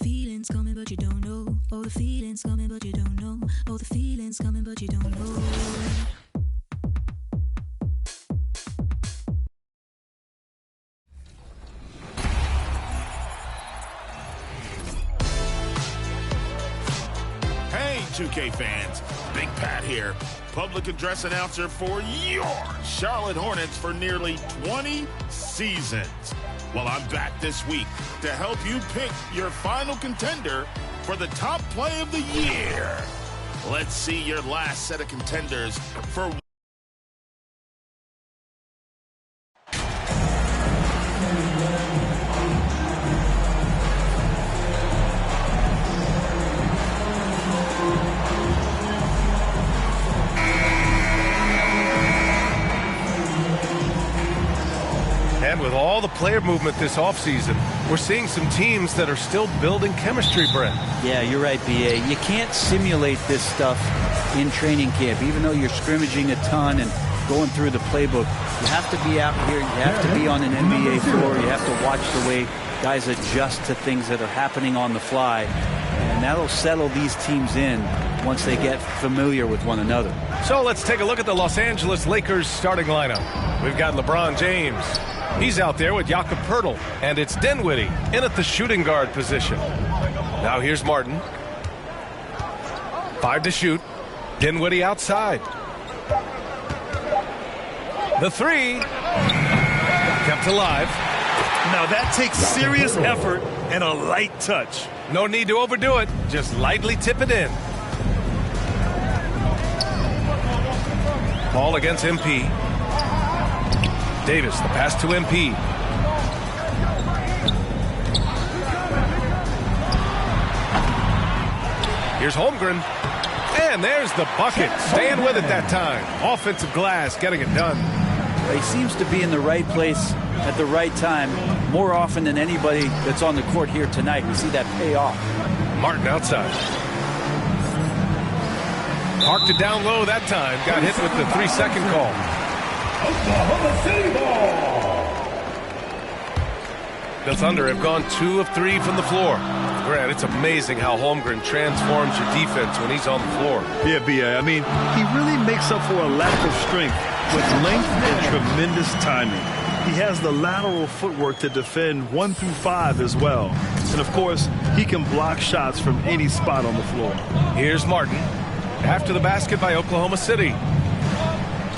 feeling's coming, but you don't know. Oh, the feeling's coming, but you don't know. Oh, the feeling's coming, but you don't know. Hey, 2K fans, Big Pat here, public address announcer for your Charlotte Hornets for nearly 20 seasons. Well, I'm back this week to help you pick your final contender for the top play of the year. Let's see your last set of contenders for... And with all the player movement this offseason, we're seeing some teams that are still building chemistry, Brent. Yeah, you're right, B.A. You can't simulate this stuff in training camp, even though you're scrimmaging a ton and going through the playbook. You have to be out here. You have to be on an NBA floor. You have to watch the way guys adjust to things that are happening on the fly. And that'll settle these teams in once they get familiar with one another. So let's take a look at the Los Angeles Lakers starting lineup. We've got LeBron James. He's out there with Jakob Poeltl, and it's Dinwiddie in at the shooting guard position. Now here's Martin. 5 to shoot. Dinwiddie outside. The 3 kept alive. Now that takes serious effort and a light touch. No need to overdo it. Just lightly tip it in. Ball against MP. Davis, the pass to MP. Here's Holmgren. And there's the bucket. Staying with it that time. Offensive glass, getting it done. He seems to be in the right place at the right time more often than anybody that's on the court here tonight. We see that pay off. Martin outside. Parked it down low that time. Got hit with the 3-second call. Oklahoma City ball. The Thunder have gone 2 of 3 from the floor. Grant, it's amazing how Holmgren transforms your defense when he's on the floor. Yeah, B.A. I mean, he really makes up for a lack of strength with length and tremendous timing. He has the lateral footwork to defend 1 through 5 as well. And, of course, he can block shots from any spot on the floor. Here's Martin. After the basket by Oklahoma City.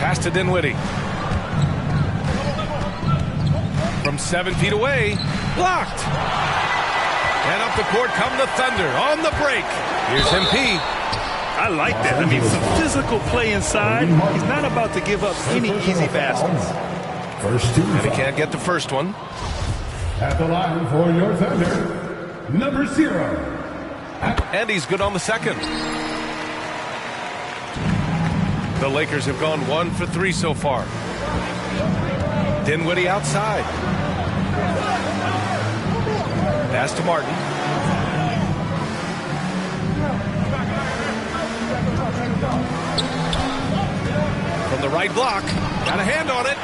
Pass to Dinwiddie. From 7 feet away. Blocked. And up the court come the Thunder on the break. Here's MP. I like that. I mean, some physical play inside. He's not about to give up any easy baskets. First 2. And he can't get the first one. At the line for your Thunder, number 0. And he's good on the second. The Lakers have gone 1 for 3 so far. Dinwiddie outside. Pass to Martin. From the right block. Got a hand on it.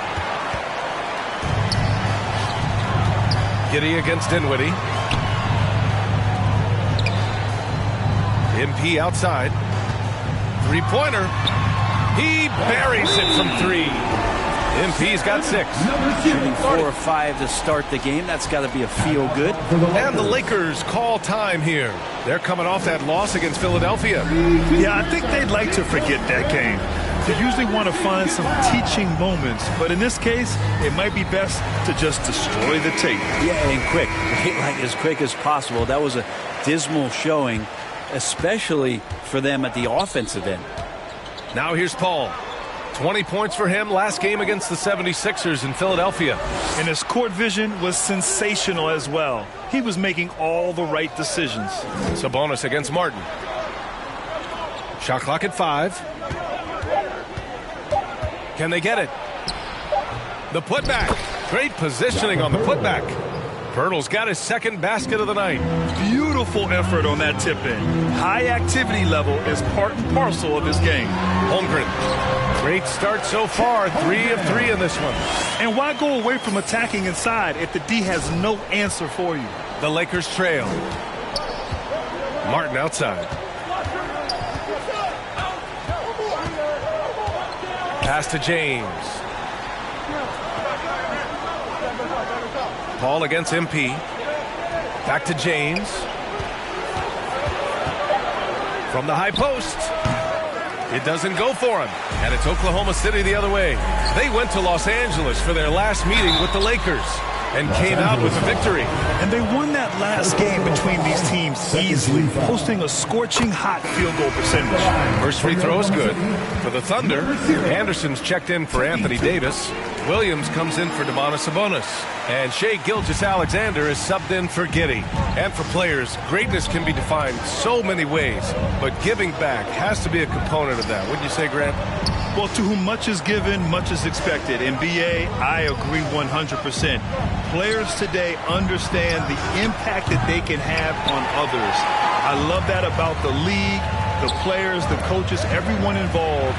Giddy against Dinwiddie. MP outside. 3-pointer. He buries it from 3. MP's got 6. Shooting 4 or 5 to start the game. That's got to be a feel good. And the Lakers call time here. They're coming off that loss against Philadelphia. Yeah, I think they'd like to forget that game. They usually want to find some teaching moments, but in this case, it might be best to just destroy the tape. Yeah, and quick. Like as quick as possible. That was a dismal showing, especially for them at the offensive end. Now here's Paul. 20 points for him last game against the 76ers in Philadelphia. And his court vision was sensational as well. He was making all the right decisions. Sabonis against Martin. Shot clock at 5. Can they get it? The putback. Great positioning on the putback. Poeltl's got his second basket of the night. Beautiful effort on that tip-in. High activity level is part and parcel of his game. Holmgren. Great start so far. 3 of 3 in this one. And why go away from attacking inside if the D has no answer for you? The Lakers trail. Martin outside. Pass to James. Paul against MP. Back to James. From the high post. It doesn't go for him. And it's Oklahoma City the other way. They went to Los Angeles for their last meeting with the Lakers and came out with a victory. And they won that last game between these teams easily, posting a scorching hot field goal percentage. First free throw is good. For the Thunder, Anderson's checked in for Anthony Davis. Williams comes in for Domantas Sabonis. And Shai Gilgeous-Alexander is subbed in for Giddey. And for players, greatness can be defined so many ways, but giving back has to be a component of that. Wouldn't you say, Grant? Well, to whom much is given, much is expected. In BA, I agree 100%. Players today understand the impact that they can have on others. I love that about the league, the players, the coaches, everyone involved,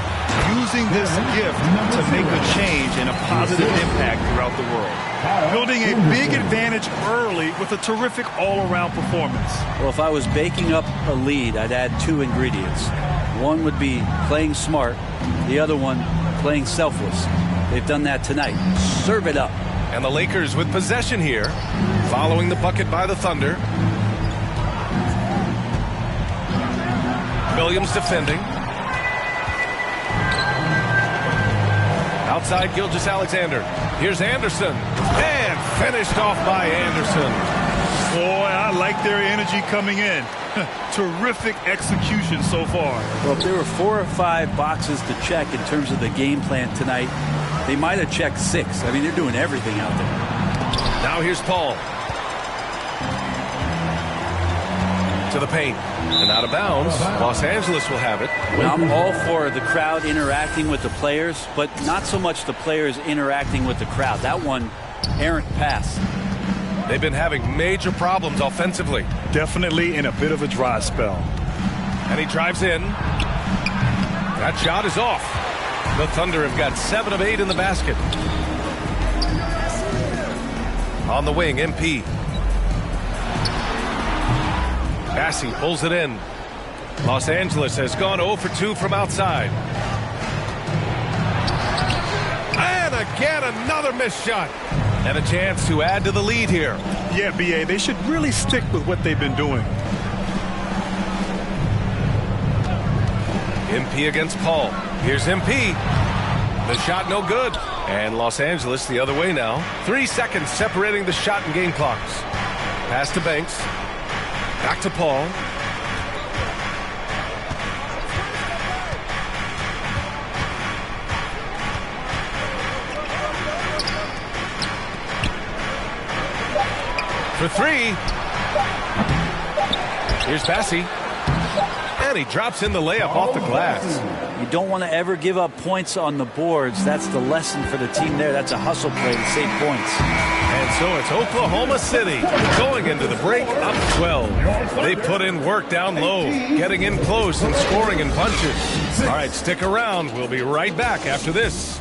using this gift to make a change and a positive impact throughout the world. Building a big advantage early with a terrific all-around performance. Well, if I was baking up a lead, I'd add 2 ingredients. One would be playing smart. The other one, playing selfless. They've done that tonight. Serve it up. And the Lakers with possession here, following the bucket by the Thunder. Williams defending. Outside Gilgeous-Alexander. Here's Anderson. And finished off by Anderson. Boy, I like their energy coming in. Terrific execution so far. Well, if there were 4 or 5 boxes to check in terms of the game plan tonight, they might have checked 6. I mean, they're doing everything out there. Now here's Paul. To the paint. And out of bounds. Los Angeles will have it. Now, I'm all for the crowd interacting with the players, but not so much the players interacting with the crowd. That one, errant pass. They've been having major problems offensively. Definitely in a bit of a dry spell. And he drives in. That shot is off. The Thunder have got 7 of 8 in the basket. On the wing, MP. Bassey pulls it in. Los Angeles has gone 0 for 2 from outside. And again, another missed shot. And a chance to add to the lead here. Yeah, BA, they should really stick with what they've been doing. MP against Paul. Here's MP. The shot no good. And Los Angeles the other way now. 3 seconds separating the shot and game clocks. Pass to Banks. Back to Paul. For 3. Here's Bassey. And he drops in the layup off the glass. You don't want to ever give up points on the boards. That's the lesson for the team there. That's a hustle play to save points. And so it's Oklahoma City going into the break up 12. They put in work down low, getting in close and scoring in punches. All right, stick around. We'll be right back after this.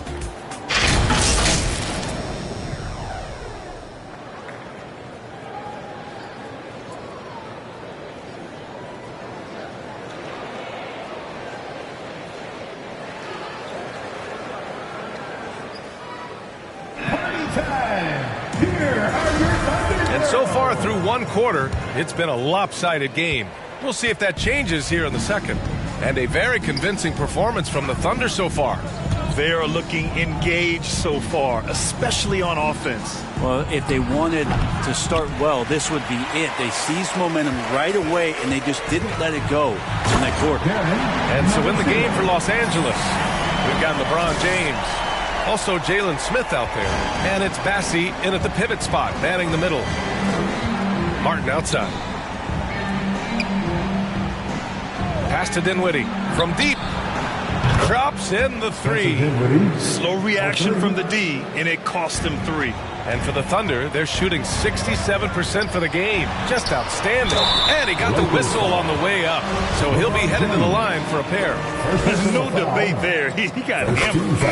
And so far through 1 quarter, it's been a lopsided game. We'll see if that changes here in the second. And a very convincing performance from the Thunder so far. They are looking engaged so far, especially on offense. Well, if they wanted to start well, this would be it. They seized momentum right away, and they just didn't let it go in that quarter. And so in the game for Los Angeles, we've got LeBron James. Also Jalen Smith out there. And it's Bassey in at the pivot spot, manning the middle. Martin outside. Pass to Dinwiddie from deep. Drops in the 3. Slow reaction from the D, and it cost him 3. And for the Thunder, they're shooting 67% for the game. Just outstanding. And he got the whistle on the way up. So he'll be headed to the line for a pair. There's no debate there. He got hammered.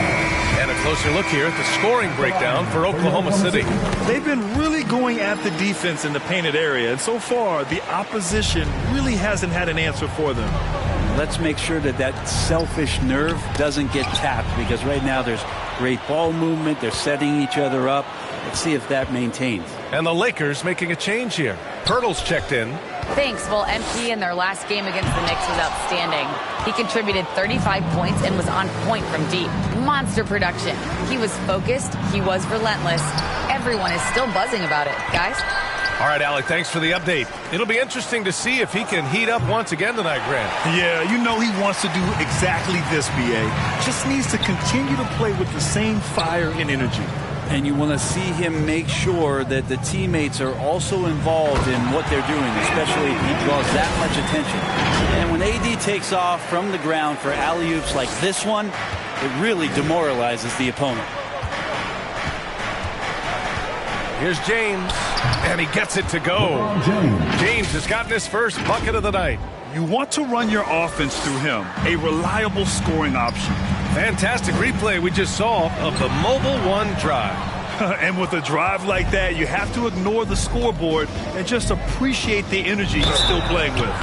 And a closer look here at the scoring breakdown for Oklahoma City. They've been really going at the defense in the painted area. And so far, the opposition really hasn't had an answer for them. Let's make sure that that selfish nerve doesn't get tapped, because right now there's great ball movement. They're setting each other up. Let's see if that maintains. And the Lakers making a change here. Pirtle's checked in. Thanks. Well, MP in their last game against the Knicks was outstanding. He contributed 35 points and was on point from deep. Monster production. He was focused. He was relentless. Everyone is still buzzing about it. Guys? All right, Alec, thanks for the update. It'll be interesting to see if he can heat up once again tonight, Grant. Yeah, you know he wants to do exactly this, B.A. Just needs to continue to play with the same fire and energy. And you want to see him make sure that the teammates are also involved in what they're doing, especially if he draws that much attention. And when AD takes off from the ground for alley-oops like this one, it really demoralizes the opponent. Here's James, and he gets it to go. James has gotten his first bucket of the night. You want to run your offense through him, a reliable scoring option. Fantastic replay we just saw of the Mobile One drive. And with a drive like that, you have to ignore the scoreboard and just appreciate the energy he's still playing with.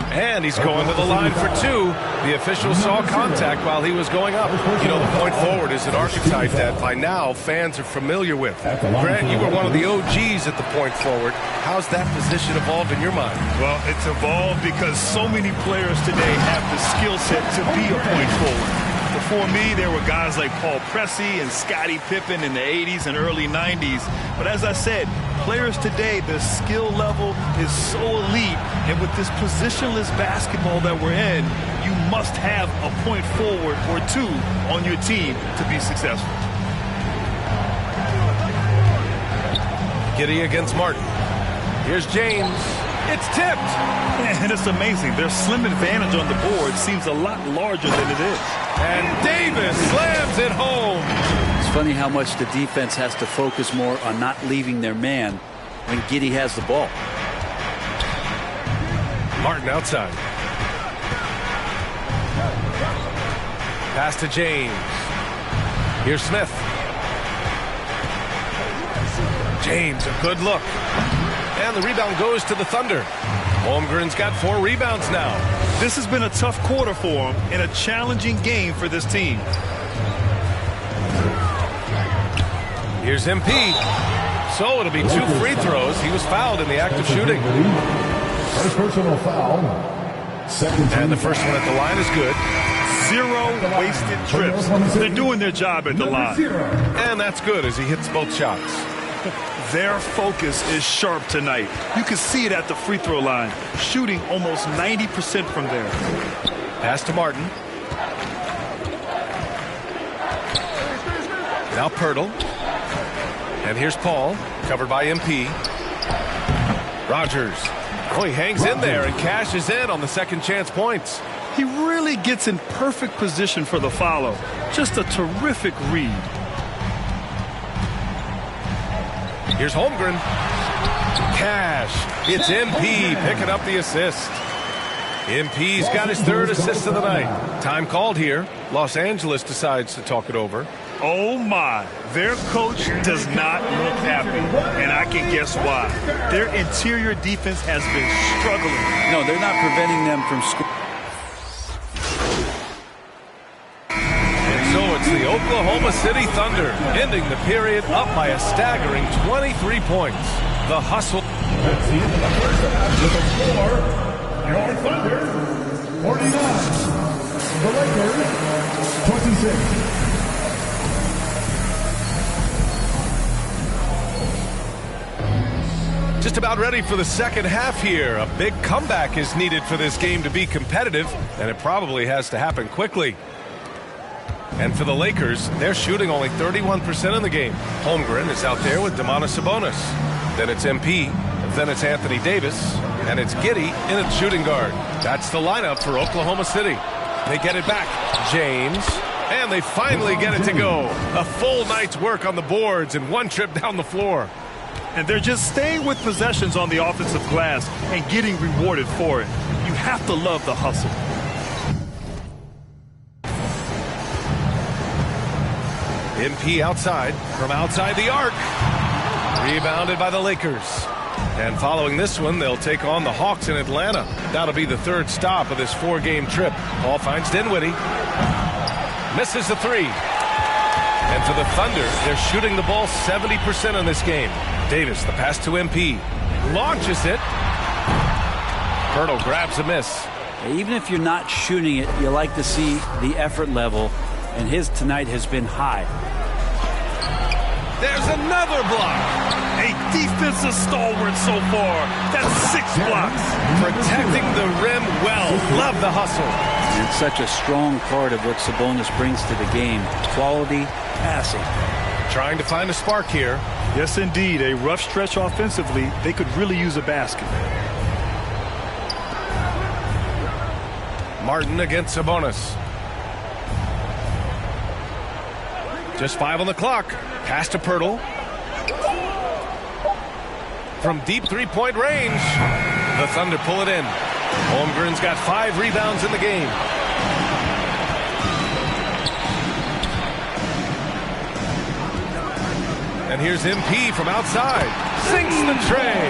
And he's going to the line for two. The official saw contact while he was going up. You know, the point forward is an archetype that by now fans are familiar with. Grant, you were one of the OGs at the point forward. How's that position evolved in your mind? Well, it's evolved because so many players today have the skill set to be a point forward. Before me, there were guys like Paul Pressey and Scottie Pippen in the 80s and early 90s. But as I said, players today, the skill level is so elite. And with this positionless basketball that we're in, you must have a point forward or two on your team to be successful. Giddey against Martin. Here's James. It's tipped. And it's amazing. Their slim advantage on the board seems a lot larger than it is. And Davis slams it home. It's funny how much the defense has to focus more on not leaving their man when Giddey has the ball. Martin outside. Pass to James. Here's Smith. James, a good look. And the rebound goes to the Thunder. Holmgren's got 4 rebounds now. This has been a tough quarter for him and a challenging game for this team. Here's MP. So it'll be 2 free throws. He was fouled in the act of shooting. First personal foul. Second And the first one at the line is good. 0 wasted trips. They're doing their job at the line. And that's good as he hits both shots. Their focus is sharp tonight. You can see it at the free throw line, shooting almost 90% from there. Pass to Martin. Now Pirtle. And here's Paul, covered by MP. Rogers. Oh, he hangs in there and cashes in on the second chance points. He really gets in perfect position for the follow. Just a terrific read. Here's Holmgren. Cash. It's MP picking up the assist. MP's got his 3rd assist of the night. Time called here. Los Angeles decides to talk it over. Oh my, their coach does not look happy, and I can guess why. Their interior defense has been struggling. No, they're not preventing them from scoring. So it's the Oklahoma City Thunder ending the period up by a staggering 23 points. The hustle. That's the end of the first half with a score. Your Thunder, 49. The Lakers, 26. Just about ready for the second half here. A big comeback is needed for this game to be competitive, and it probably has to happen quickly. And for the Lakers, they're shooting only 31% in the game. Holmgren is out there with Domantas Sabonis. Then it's MP. Then it's Anthony Davis. And it's Giddey in at shooting guard. That's the lineup for Oklahoma City. They get it back. James. And they finally get it to go. A full night's work on the boards and one trip down the floor. And they're just staying with possessions on the offensive glass and getting rewarded for it. You have to love the hustle. MP outside, from outside the arc. Rebounded by the Lakers. And following this one, they'll take on the Hawks in Atlanta. That'll be the third stop of this 4-game trip. Ball finds Dinwiddie. Misses the three. And for the Thunder, they're shooting the ball 70% in this game. Davis, the pass to MP. Launches it. Poeltl grabs a miss. Even if you're not shooting it, you like to see the effort level, and his tonight has been high. There's another block. A defensive stalwart so far. That's 6 blocks. Protecting the rim well. Love the hustle. And it's such a strong part of what Sabonis brings to the game. Quality passing. Trying to find a spark here. Yes, indeed. A rough stretch offensively. They could really use a basket. Martin against Sabonis. Just 5 on the clock. Pass to Poeltl. From deep three-point range. The Thunder pull it in. Holmgren's got 5 rebounds in the game. And here's MP from outside. Sinks the tray.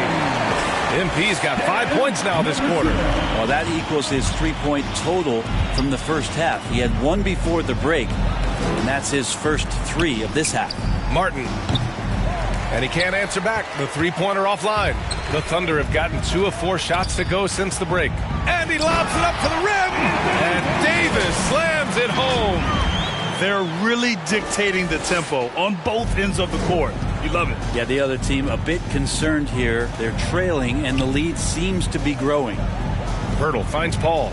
MP's got 5 points now this quarter. Well, that equals his 3-point total from the first half. He had 1 before the break, and that's his first 3 of this half. Martin. And he can't answer back. The three-pointer offline. The Thunder have gotten 2 of 4 shots to go since the break. And he lobs it up for the rim. And Davis slams it home. They're really dictating the tempo on both ends of the court. You love it. Yeah, the other team a bit concerned here. They're trailing, and the lead seems to be growing. Poeltl finds Paul.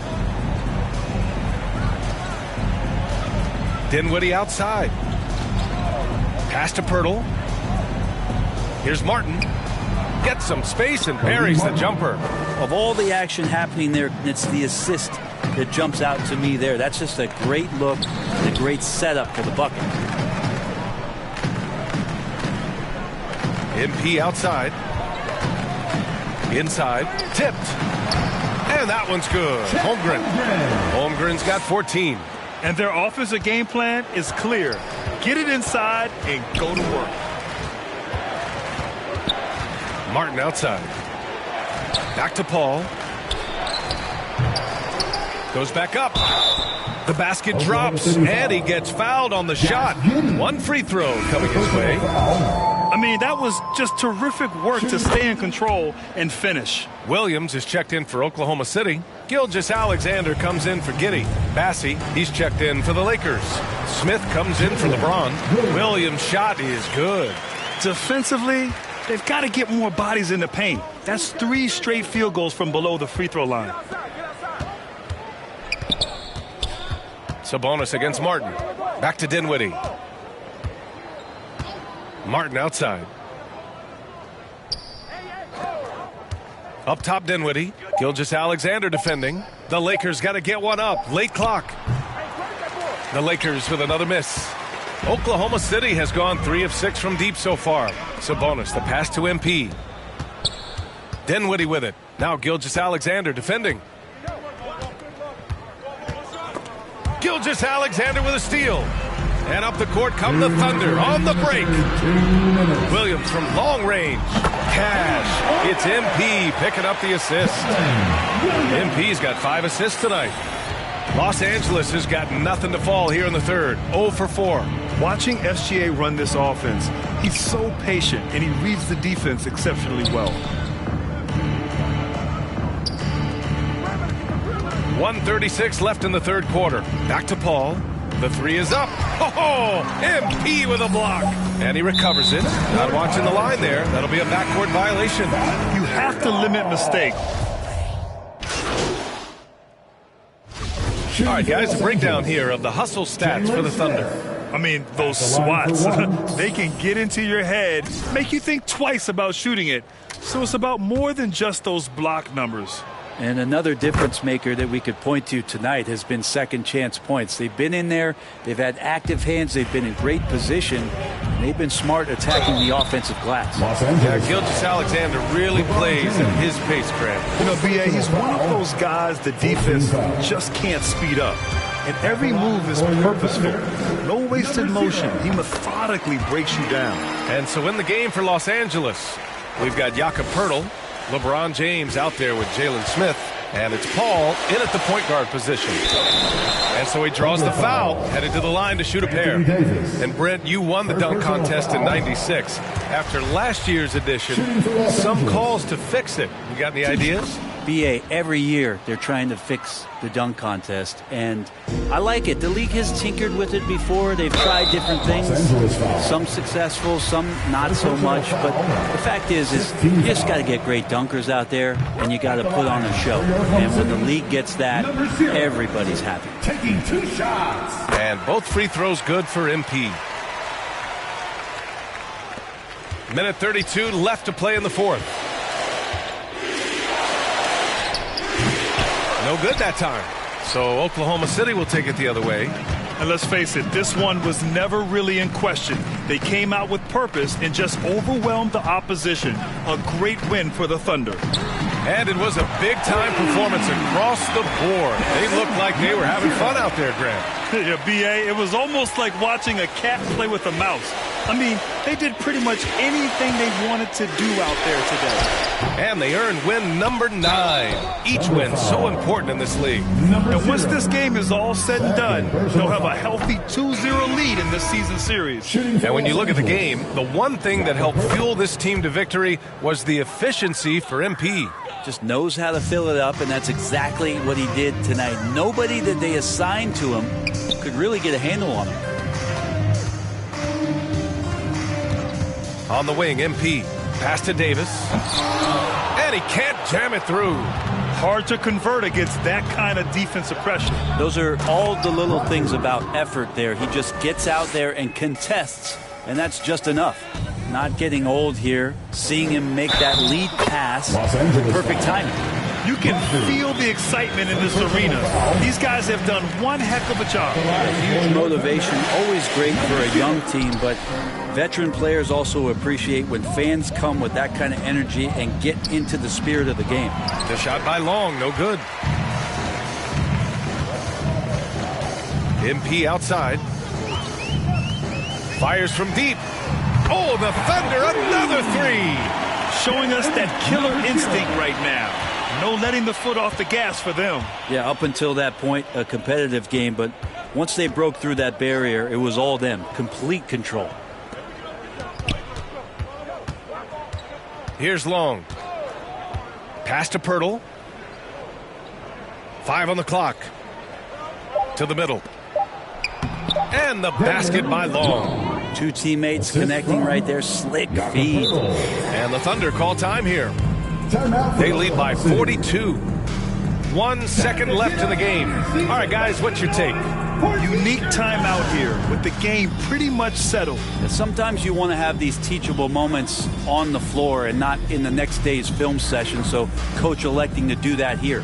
Dinwiddie outside. Pass to Poeltl. Here's Martin. Gets some space and buries the jumper. Of all the action happening there, it's the assist that jumps out to me there. That's just a great look and a great setup for the bucket. MP outside. Inside. Tipped. And that one's good. Holmgren. Holmgren's got 14. And their offensive game plan is clear. Get it inside and go to work. Martin outside. Back to Paul. Goes back up. The basket drops, and he gets fouled on the shot. 1 free throw coming his way. I mean, that was just terrific work to stay in control and finish. Williams is checked in for Oklahoma City. Gilgeous-Alexander comes in for Giddey. Bassey, he's checked in for the Lakers. Smith comes in for LeBron. Williams' shot is good. Defensively, they've got to get more bodies in the paint. That's 3 straight field goals from below the free throw line. Sabonis against Martin. Back to Dinwiddie. Martin outside. Up top, Dinwiddie. Gilgeous-Alexander defending. The Lakers got to get one up. Late clock. The Lakers with another miss. Oklahoma City has gone 3 of 6 from deep so far. Sabonis, the pass to MP. Dinwiddie with it. Now Gilgeous-Alexander defending. Gilgeous-Alexander with a steal. And up the court come the Thunder on the break. Williams from long range. Cash. It's MP picking up the assist. MP's got 5 assists tonight. Los Angeles has got nothing to fall here in the third. 0 for 4. Watching SGA run this offense, he's so patient and he reads the defense exceptionally well. 1:36 left in the third quarter. Back to Paul. The 3 is up. Oh, MP with a block. And he recovers it. Not watching the line there. That'll be a backcourt violation. You have to limit mistakes. All right, guys, a breakdown here of the hustle stats for the Thunder. I mean, those swats, they can get into your head, make you think twice about shooting it. So it's about more than just those block numbers. And another difference maker that we could point to tonight has been second chance points. They've been in there, they've had active hands, they've been in great position, and they've been smart attacking the offensive glass. Yeah, Gilgeous-Alexander really plays at his pace, Grant. You know, B.A., he's one of those guys the defense just can't speed up. And every move is purposeful. No wasted motion. He methodically breaks you down. And so in the game for Los Angeles, we've got Jakob Poeltl, LeBron James out there with Jalen Smith, and it's Paul in at the point guard position. And so he draws the foul, headed to the line to shoot a pair. And Brent, you won the dunk contest in '96. After last year's edition, some calls to fix it. You got any ideas? BA, every year they're trying to fix the dunk contest, and I like it. The league has tinkered with it before. They've tried different things, some successful, some not so much, but the fact is you just got to get great dunkers out there, and you got to put on a show. And when the league gets that, everybody's happy. Taking 2 shots. And both free throws good for MP. Minute 32 left to play in the fourth. No good that time. So Oklahoma City will take it the other way. And let's face it, this one was never really in question. They came out with purpose and just overwhelmed the opposition. A great win for the Thunder. And it was a big-time performance across the board. They looked like they were having fun out there, Grant. Yeah, B.A., it was almost like watching a cat play with a mouse. I mean, they did pretty much anything they wanted to do out there today. And they earned win number 9. Each win so important in this league. And once this game is all said and done, they'll have a healthy 2-0 lead in this season series. And when you look at the game, the one thing that helped fuel this team to victory was the efficiency for MP. Just knows how to fill it up, and that's exactly what he did tonight. Nobody that they assigned to him could really get a handle on him. On the wing, MP. Pass to Davis. And he can't jam it through. Hard to convert against that kind of defensive pressure. Those are all the little things about effort there. He just gets out there and contests, and that's just enough. Not getting old here, seeing him make that lead pass, perfect timing. You can feel the excitement in this arena. These guys have done one heck of a job. Huge motivation, always great for a young team, but veteran players also appreciate when fans come with that kind of energy and get into the spirit of the game. The shot by Long, no good. MP outside. Fires from deep. Oh, the Thunder, another 3. Showing us that killer instinct right now. No letting the foot off the gas for them. Yeah, up until that point, a competitive game, but once they broke through that barrier, it was all them. Complete control. Here's Long. Pass to Poeltl. 5 on the clock. To the middle. And the basket by Long. 2 teammates connecting right there. Slick feed. And the Thunder call time here. They lead by 42. 1 second left in the game. All right, guys, what's your take? Unique timeout here with the game pretty much settled. Sometimes you want to have these teachable moments on the floor and not in the next day's film session, so coach electing to do that here.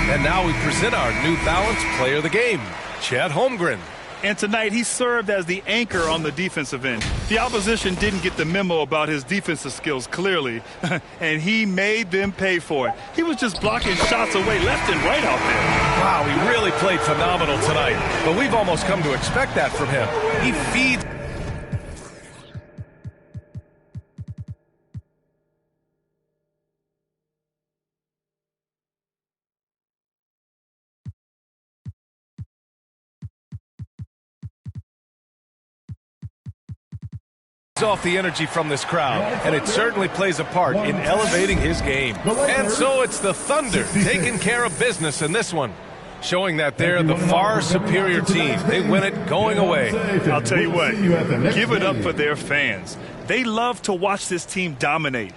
And now we present our New Balance Player of the Game, Chet Holmgren. And tonight he served as the anchor on the defensive end. The opposition didn't get the memo about his defensive skills clearly, and he made them pay for it. He was just blocking shots away left and right out there. Wow, he really played phenomenal tonight, but we've almost come to expect that from him. He feeds. Off the energy from this crowd, and it certainly plays a part in elevating his game. And so it's the Thunder taking care of business in this one, showing that they're the far superior team. They win it going away. I'll tell you what, give it up for their fans. They love to watch this team dominate.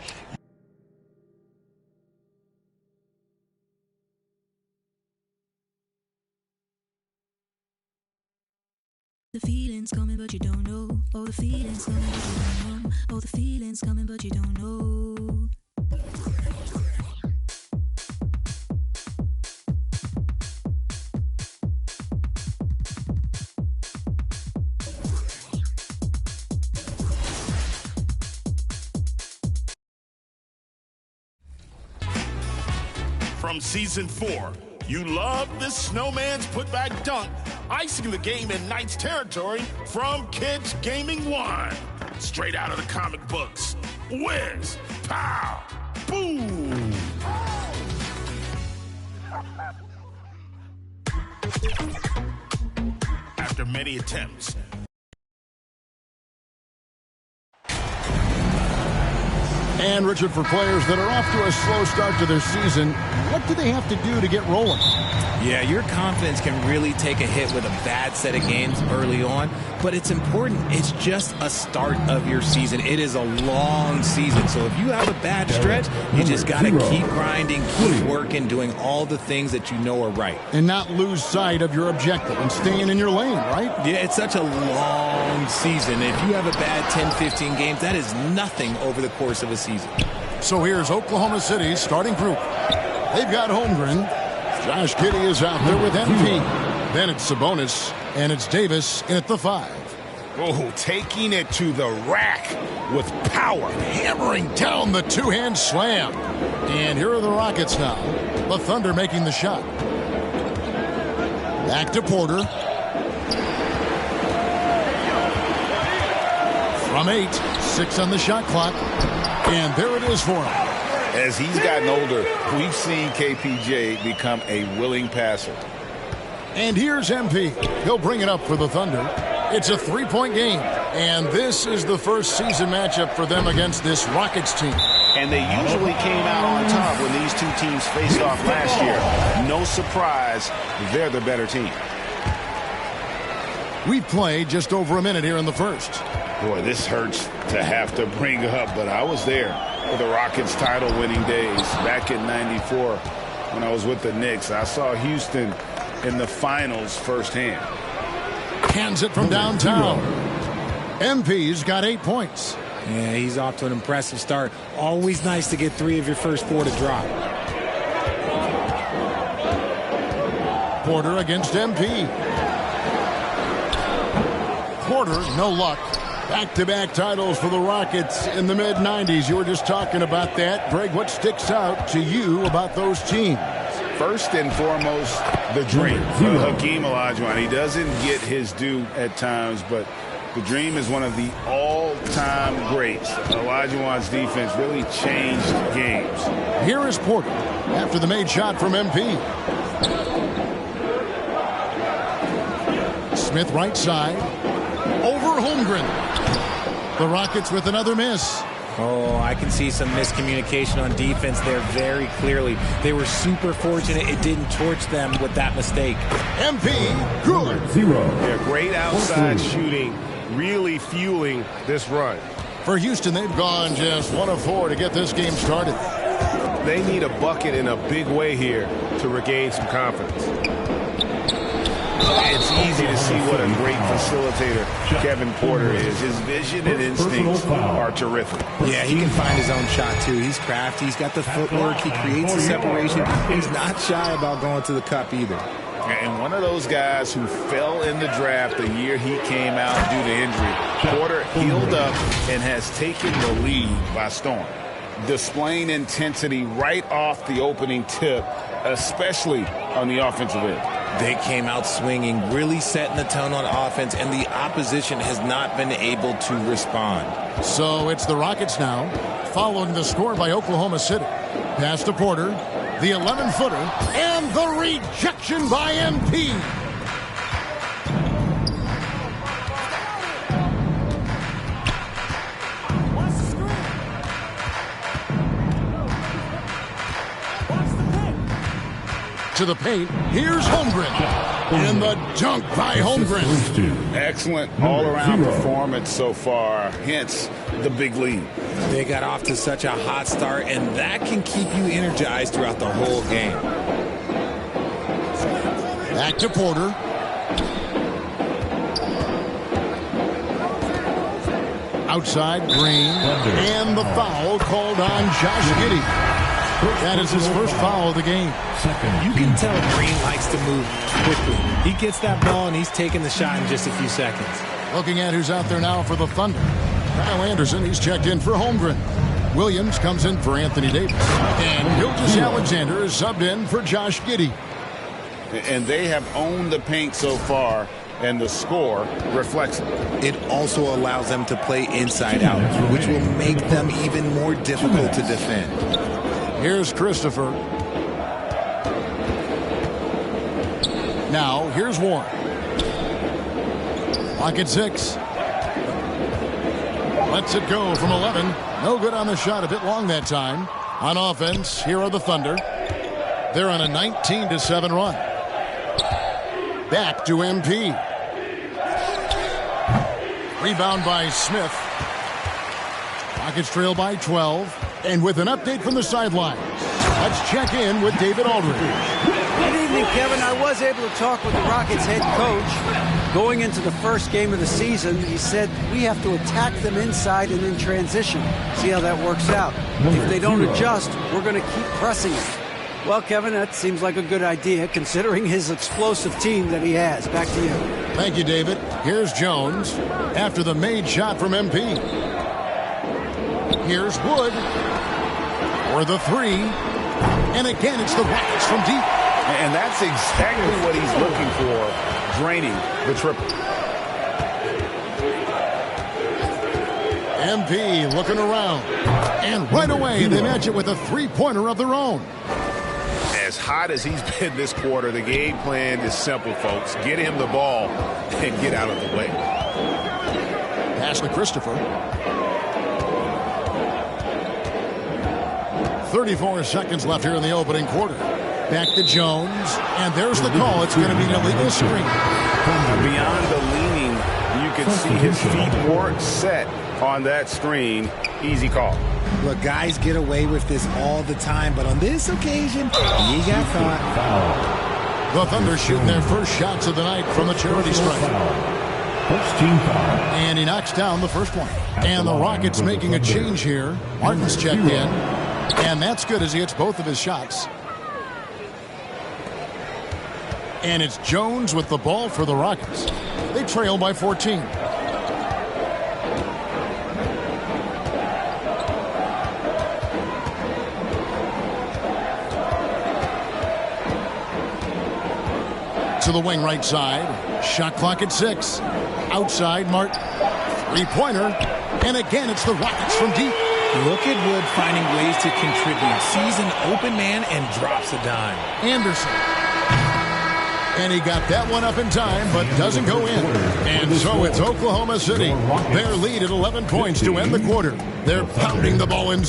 The feeling's coming, but you don't know. Oh, the feeling's coming, but you don't know. Oh, the feeling's coming, but you don't know. From season 4, you love this snowman's putback dunk, icing the game in Knights territory from Kids Gaming 1. Straight out of the comic books. Whiz, pow, boom. After many attempts, And, Richard, for players that are off to a slow start to their season, what do they have to do to get rolling? Yeah, your confidence can really take a hit with a bad set of games early on, but it's important. It's just a start of your season. It is a long season, so if you have a bad stretch, you just got to keep grinding, keep working, doing all the things that you know are right. And not lose sight of your objective and staying in your lane, right? Yeah, it's such a long season. If you have a bad 10, 15 games, that is nothing over the course of a season. So here's Oklahoma City's starting group. They've got Holmgren. Josh Giddey is out there with MP. Then it's Sabonis, and it's Davis in at the 5. Oh, taking it to the rack with power. Hammering down the two-hand slam. And here are the Rockets now. The Thunder making the shot. Back to Porter. From 8, 6 on the shot clock. And there it is for him. As he's gotten older, we've seen KPJ become a willing passer. And here's MP. He'll bring it up for the Thunder. It's a 3-point game. And this is the first season matchup for them against this Rockets team. And they usually came out on top when these two teams faced off last year. No surprise, they're the better team. We've played just over a minute here in the first. Boy, this hurts to have to bring up, but I was there for the Rockets title-winning days back in '94 when I was with the Knicks. I saw Houston in the finals firsthand. Hands it from downtown. MP's got 8 points. Yeah, he's off to an impressive start. Always nice to get 3 of your first 4 to drop. Porter against MP. Porter, no luck. Back-to-back titles for the Rockets in the mid-'90s. You were just talking about that. Greg, what sticks out to you about those teams? First and foremost, the dream. Hakeem Olajuwon. He doesn't get his due at times, but the dream is one of the all-time greats. Olajuwon's defense really changed games. Here is Porter after the made shot from MP. Smith right side. Over Holmgren. The Rockets with another miss. Oh, I can see some miscommunication on defense there very clearly. They were super fortunate it didn't torch them with that mistake. MP, good. Yeah, great outside shooting, really fueling this run. For Houston, they've gone just 1 of 4 to get this game started. They need a bucket in a big way here to regain some confidence. It's easy to see what a great facilitator Kevin Porter is. His vision and instincts are terrific. Yeah, he can find his own shot, too. He's crafty. He's got the footwork. He creates a separation. He's not shy about going to the cup either. And one of those guys who fell in the draft the year he came out due to injury. Porter healed up and has taken the lead by storm. Displaying intensity right off the opening tip, especially on the offensive end. They came out swinging, really setting the tone on offense, and the opposition has not been able to respond. So it's the Rockets now, following the score by Oklahoma City. Pass to Porter, the 11-footer, and the rejection by MP. To the paint, here's Holmgren. And the dunk by Holmgren. Excellent all-around performance so far, hence the big lead. They got off to such a hot start, and that can keep you energized throughout the whole game. Back to Porter. Outside, Green. And the foul called on Josh Giddey. That is his first foul of the game. You can tell Green likes to move quickly. He gets that ball, and he's taking the shot in just a few seconds. Looking at who's out there now for the Thunder. Kyle Anderson, he's checked in for Holmgren. Williams comes in for Anthony Davis. And Gilgeous-Alexander is subbed in for Josh Giddey. And they have owned the paint so far, and the score reflects it. It also allows them to play inside out, which will make them even more difficult to defend. Here's Christopher. Now, here's Warren. Lock at 6. Lets it go from 11. No good on the shot, a bit long that time. On offense, here are the Thunder. They're on a 19-7 run. Back to MP. Rebound by Smith. Rockets trail by 12. And with an update from the sidelines, let's check in with David Aldridge. Good evening, Kevin. I was able to talk with the Rockets head coach. Going into the first game of the season, he said, we have to attack them inside and in transition. See how that works out. If they don't adjust, we're going to keep pressing it. Well, Kevin, that seems like a good idea, considering his explosive team that he has. Back to you. Thank you, David. Here's Jones after the made shot from MP. Here's Wood for the 3. And again, it's the Rockets from deep. And that's exactly what he's looking for, draining the triple. MP looking around. And right away, they match it with a three-pointer of their own. As hot as he's been this quarter, the game plan is simple, folks. Get him the ball and get out of the way. Pass to Christopher. 34 seconds left here in the opening quarter. Back to Jones. And there's the call. It's going to be an illegal screen. Beyond the leaning, you can see his feet weren't set on that screen. Easy call. Look, guys get away with this all the time, but on this occasion, he got caught. The Thunder shooting their first shots of the night from the charity stripe. First team foul. And he knocks down the first one. And the Rockets making a change here. Martin's checked in. And that's good as he hits both of his shots. And it's Jones with the ball for the Rockets. They trail by 14. To the wing right side. Shot clock at 6. Outside, Martin. Three-pointer. And again, it's the Rockets from deep. Look at Wood finding ways to contribute. Sees an open man and drops a dime. Anderson. And he got that one up in time, but doesn't go in. And so it's Oklahoma City. Their lead at 11 points to end the quarter. They're pounding the ball in.